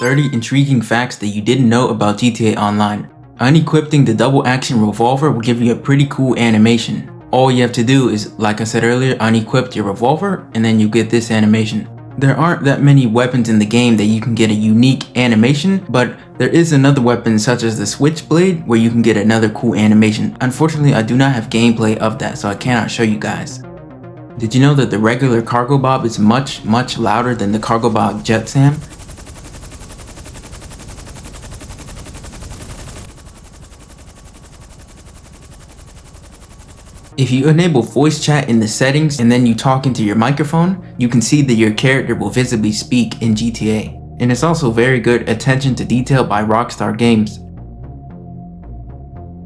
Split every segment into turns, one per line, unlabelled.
30 intriguing facts that you didn't know about GTA Online. Unequipping the double action revolver will give you a pretty cool animation. All you have to do is, like I said earlier, unequip your revolver and then you get this animation. There aren't that many weapons in the game that you can get a unique animation, but there is another weapon such as the Switchblade where you can get another cool animation. Unfortunately, I do not have gameplay of that, so I cannot show you guys. Did you know that the regular Cargobob is much louder than the Cargobob Jetsam? If you enable voice chat in the settings and then you talk into your microphone, you can see that your character will visibly speak in GTA. And it's also very good attention to detail by Rockstar Games.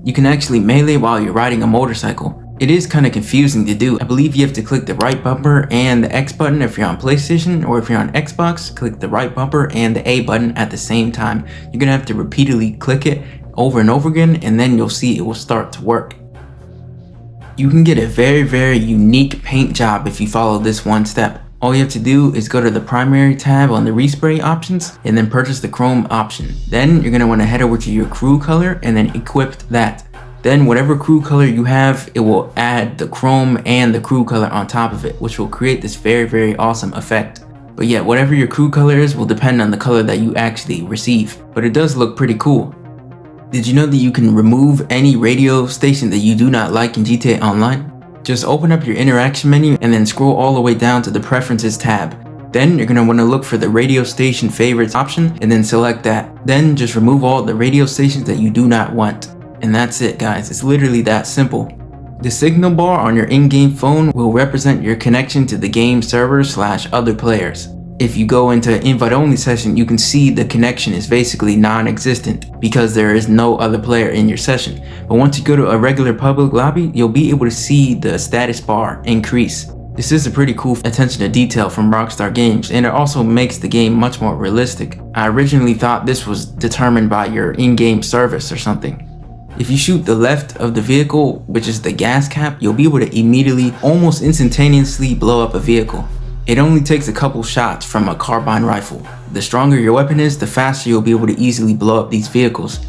You can actually melee while you're riding a motorcycle. It is kind of confusing to do. I believe you have to click the right bumper and the X button if you're on PlayStation, or if you're on Xbox, click the right bumper and the A button at the same time. You're gonna have to repeatedly click it over and over again, and then you'll see it will start to work. You can get a very unique paint job if you follow this one step. All you have to do is go to the primary tab on the respray options and then purchase the chrome option. Then you're going to want to head over to your crew color and then equip that. Then whatever crew color you have, it will add the chrome and the crew color on top of it, which will create this very awesome effect. But yeah, whatever your crew color is will depend on the color that you actually receive. But it does look pretty cool. Did you know that you can remove any radio station that you do not like in GTA Online? Just open up your interaction menu and then scroll all the way down to the preferences tab. Then you're going to want to look for the radio station favorites option and then select that. Then just remove all the radio stations that you do not want. And that's it, guys. It's literally that simple. The signal bar on your in-game phone will represent your connection to the game server / other players. If you go into invite only session, you can see the connection is basically non-existent because there is no other player in your session. But once you go to a regular public lobby, you'll be able to see the status bar increase. This is a pretty cool attention to detail from Rockstar Games, and it also makes the game much more realistic. I originally thought this was determined by your in-game service or something. If you shoot the left of the vehicle, which is the gas cap, you'll be able to immediately, almost instantaneously blow up a vehicle. It only takes a couple shots from a carbine rifle. The stronger your weapon is, the faster you'll be able to easily blow up these vehicles.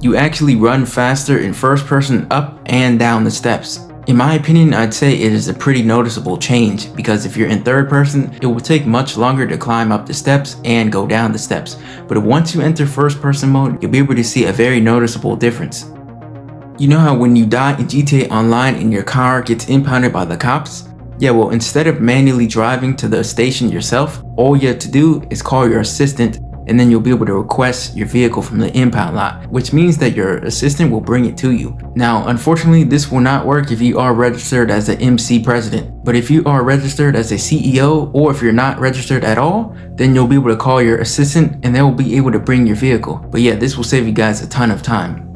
You actually run faster in first person up and down the steps. In my opinion, I'd say it is a pretty noticeable change, because if you're in third person, it will take much longer to climb up the steps and go down the steps. But once you enter first person mode, you'll be able to see a very noticeable difference. You know how when you die in GTA Online and your car gets impounded by the cops? Yeah, well, instead of manually driving to the station yourself, all you have to do is call your assistant, and then you'll be able to request your vehicle from the impound lot, which means that your assistant will bring it to you. Now, unfortunately, this will not work if you are registered as an MC president, but if you are registered as a CEO, or if you're not registered at all, then you'll be able to call your assistant and they will be able to bring your vehicle. But yeah, this will save you guys a ton of time.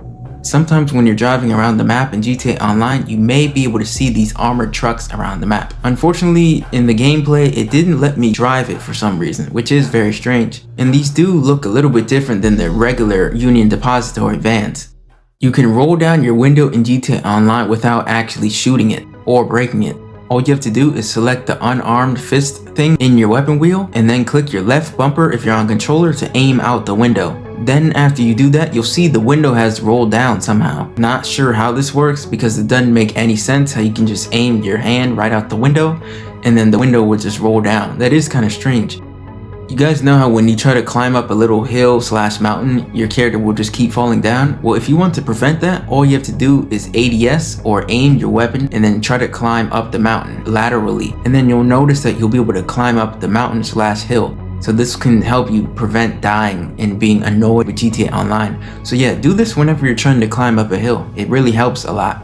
Sometimes when you're driving around the map in GTA Online, you may be able to see these armored trucks around the map. Unfortunately, in the gameplay, it didn't let me drive it for some reason, which is very strange. And these do look a little bit different than the regular Union Depository vans. You can roll down your window in GTA Online without actually shooting it or breaking it. All you have to do is select the unarmed fist thing in your weapon wheel and then click your left bumper if you're on controller to aim out the window. Then after you do that, you'll see the window has rolled down somehow. Not sure how this works because it doesn't make any sense how you can just aim your hand right out the window and then the window would just roll down. That is kind of strange. You guys know how when you try to climb up a little hill / mountain, your character will just keep falling down? Well, if you want to prevent that, all you have to do is ADS or aim your weapon and then try to climb up the mountain laterally. And then you'll notice that you'll be able to climb up the mountain / hill. So this can help you prevent dying and being annoyed with GTA Online. So yeah, do this whenever you're trying to climb up a hill. It really helps a lot.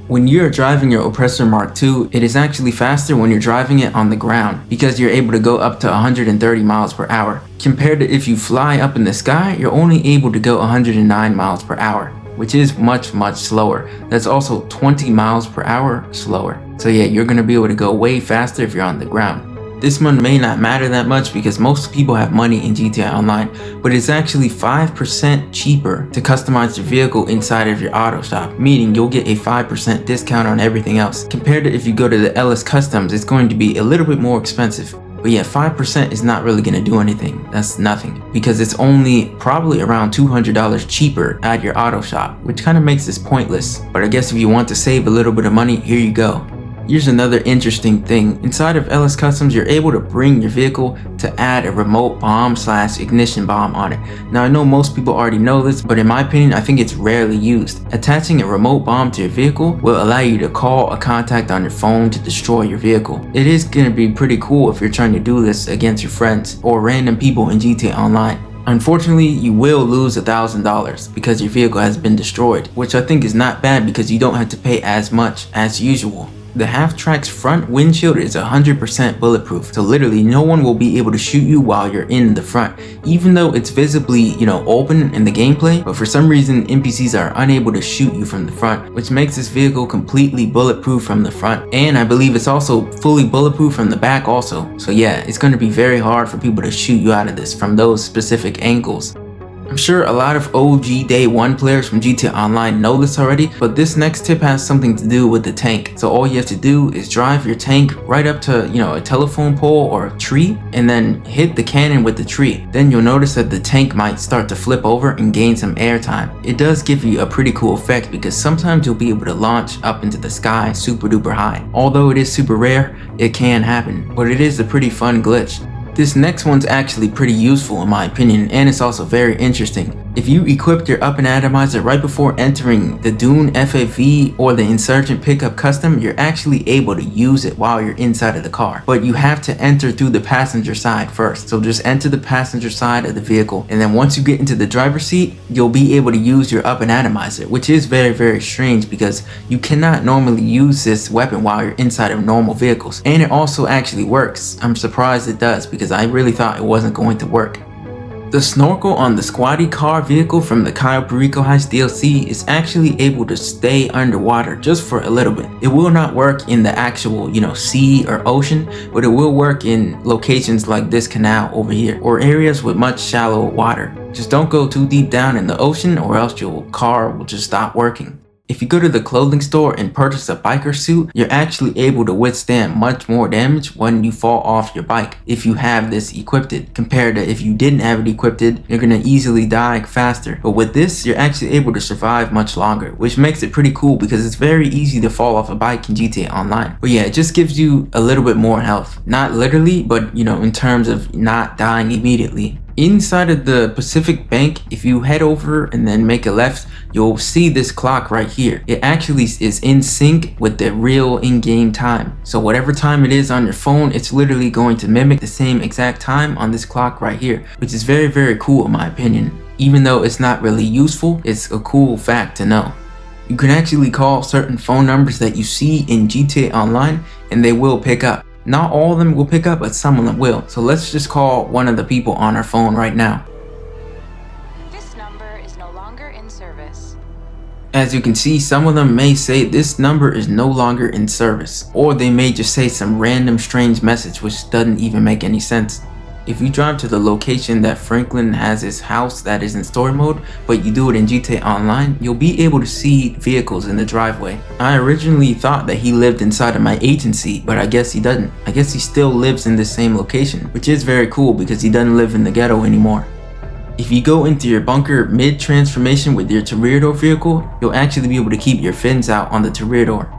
When you're driving your Oppressor Mark II, it is actually faster when you're driving it on the ground because you're able to go up to 130 miles per hour. Compared to if you fly up in the sky, you're only able to go 109 miles per hour, which is much slower. That's also 20 miles per hour slower. So yeah, you're gonna be able to go way faster if you're on the ground. This one may not matter that much because most people have money in GTA Online, but it's actually 5% cheaper to customize your vehicle inside of your auto shop, meaning you'll get a 5% discount on everything else. Compared to if you go to the Ellis Customs, it's going to be a little bit more expensive. But yeah, 5% is not really gonna do anything. That's nothing, because it's only probably around $200 cheaper at your auto shop, which kind of makes this pointless. But I guess if you want to save a little bit of money, here you go. Here's another interesting thing. Inside of LS Customs, you're able to bring your vehicle to add a remote bomb / ignition bomb on it. Now I know most people already know this, but in my opinion, I think it's rarely used. Attaching a remote bomb to your vehicle will allow you to call a contact on your phone to destroy your vehicle. It is going to be pretty cool if you're trying to do this against your friends or random people in GTA Online. Unfortunately, you will lose $1,000 because your vehicle has been destroyed, which I think is not bad because you don't have to pay as much as usual. The Half-Track's front windshield is 100% bulletproof, so literally no one will be able to shoot you while you're in the front, even though it's visibly, open in the gameplay. But for some reason, NPCs are unable to shoot you from the front, which makes this vehicle completely bulletproof from the front. And I believe it's also fully bulletproof from the back also. So yeah, it's going to be very hard for people to shoot you out of this from those specific angles. I'm sure a lot of OG Day 1 players from GTA Online know this already, but this next tip has something to do with the tank. So all you have to do is drive your tank right up to, a telephone pole or a tree, and then hit the cannon with the tree. Then you'll notice that the tank might start to flip over and gain some airtime. It does give you a pretty cool effect because sometimes you'll be able to launch up into the sky super duper high. Although it is super rare, it can happen, but it is a pretty fun glitch. This next one's actually pretty useful in my opinion, and it's also very interesting. If you equipped your Up and Atomizer right before entering the Dune FAV or the Insurgent Pickup Custom, you're actually able to use it while you're inside of the car. But you have to enter through the passenger side first. So just enter the passenger side of the vehicle, and then once you get into the driver's seat, you'll be able to use your Up and Atomizer, which is very, very strange because you cannot normally use this weapon while you're inside of normal vehicles. And it also actually works. I'm surprised it does because I really thought it wasn't going to work. The snorkel on the Squatty car vehicle from the Cayo Perico Heist DLC is actually able to stay underwater just for a little bit. It will not work in the actual, sea or ocean, but it will work in locations like this canal over here or areas with much shallow water. Just don't go too deep down in the ocean or else your car will just stop working. If you go to the clothing store and purchase a biker suit, you're actually able to withstand much more damage when you fall off your bike if you have this equipped, compared to if you didn't have it equipped, you're gonna easily die faster. But with this, you're actually able to survive much longer, which makes it pretty cool because it's very easy to fall off a bike in GTA Online. But yeah, it just gives you a little bit more health. Not literally, but in terms of not dying immediately. Inside of the Pacific Bank, if you head over and then make a left, you'll see this clock right here. It actually is in sync with the real in-game time. So whatever time it is on your phone, it's literally going to mimic the same exact time on this clock right here, which is very, very cool in my opinion. Even though it's not really useful, it's a cool fact to know. You can actually call certain phone numbers that you see in GTA Online and they will pick up. Not all of them will pick up, but some of them will. So let's just call one of the people on our phone right now.
This number is no longer in service.
As you can see, some of them may say this number is no longer in service, or they may just say some random strange message which doesn't even make any sense. If you drive to the location that Franklin has his house that is in story mode, but you do it in GTA Online, you'll be able to see vehicles in the driveway. I originally thought that he lived inside of my agency, but I guess he doesn't. I guess he still lives in the same location, which is very cool because he doesn't live in the ghetto anymore. If you go into your bunker mid-transformation with your Toreador vehicle, you'll actually be able to keep your fins out on the Toreador.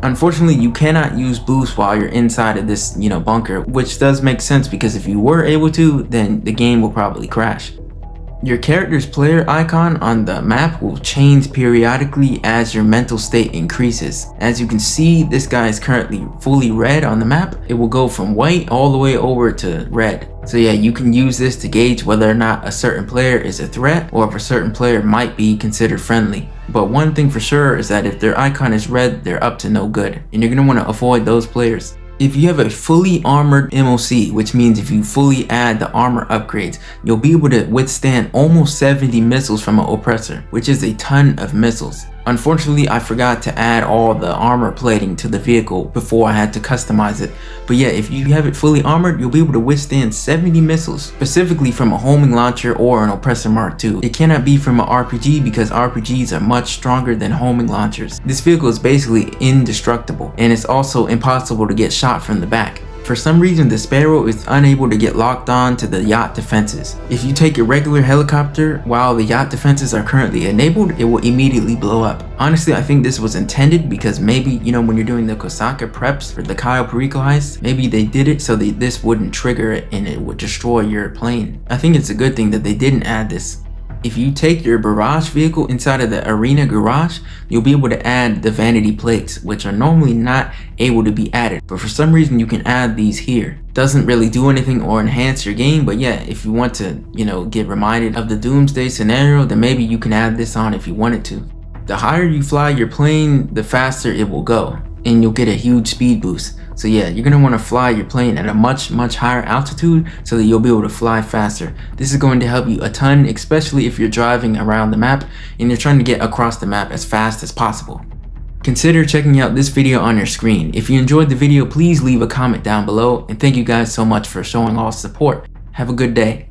Unfortunately, you cannot use boost while you're inside of this, bunker, which does make sense because if you were able to, then the game will probably crash. Your character's player icon on the map will change periodically as your mental state increases. As you can see, this guy is currently fully red on the map. It will go from white all the way over to red. So yeah, you can use this to gauge whether or not a certain player is a threat or if a certain player might be considered friendly. But one thing for sure is that if their icon is red, they're up to no good, and you're going to want to avoid those players. If you have a fully armored MOC, which means if you fully add the armor upgrades, you'll be able to withstand almost 70 missiles from an oppressor, which is a ton of missiles. Unfortunately, I forgot to add all the armor plating to the vehicle before I had to customize it. But yeah, if you have it fully armored, you'll be able to withstand 70 missiles, specifically from a homing launcher or an Oppressor Mark II. It cannot be from an RPG because RPGs are much stronger than homing launchers. This vehicle is basically indestructible, and it's also impossible to get shot from the back. For some reason, the Sparrow is unable to get locked on to the yacht defenses. If you take a regular helicopter while the yacht defenses are currently enabled, it will immediately blow up. Honestly, I think this was intended because maybe, when you're doing the Kosaka preps for the Cayo Perico heist, maybe they did it so this wouldn't trigger it and it would destroy your plane. I think it's a good thing that they didn't add this. If you take your barrage vehicle inside of the arena garage, you'll be able to add the vanity plates, which are normally not able to be added, but for some reason you can add these here. Doesn't really do anything or enhance your game, but yeah, if you want to, get reminded of the doomsday scenario, then maybe you can add this on if you wanted to. The higher you fly your plane, the faster it will go, and you'll get a huge speed boost. So yeah, you're gonna want to fly your plane at a much higher altitude so that you'll be able to fly faster. This is going to help you a ton, especially if you're driving around the map and you're trying to get across the map as fast as possible. Consider checking out this video on your screen. If you enjoyed the video, please leave a comment down below, and thank you guys so much for showing all support. Have a good day.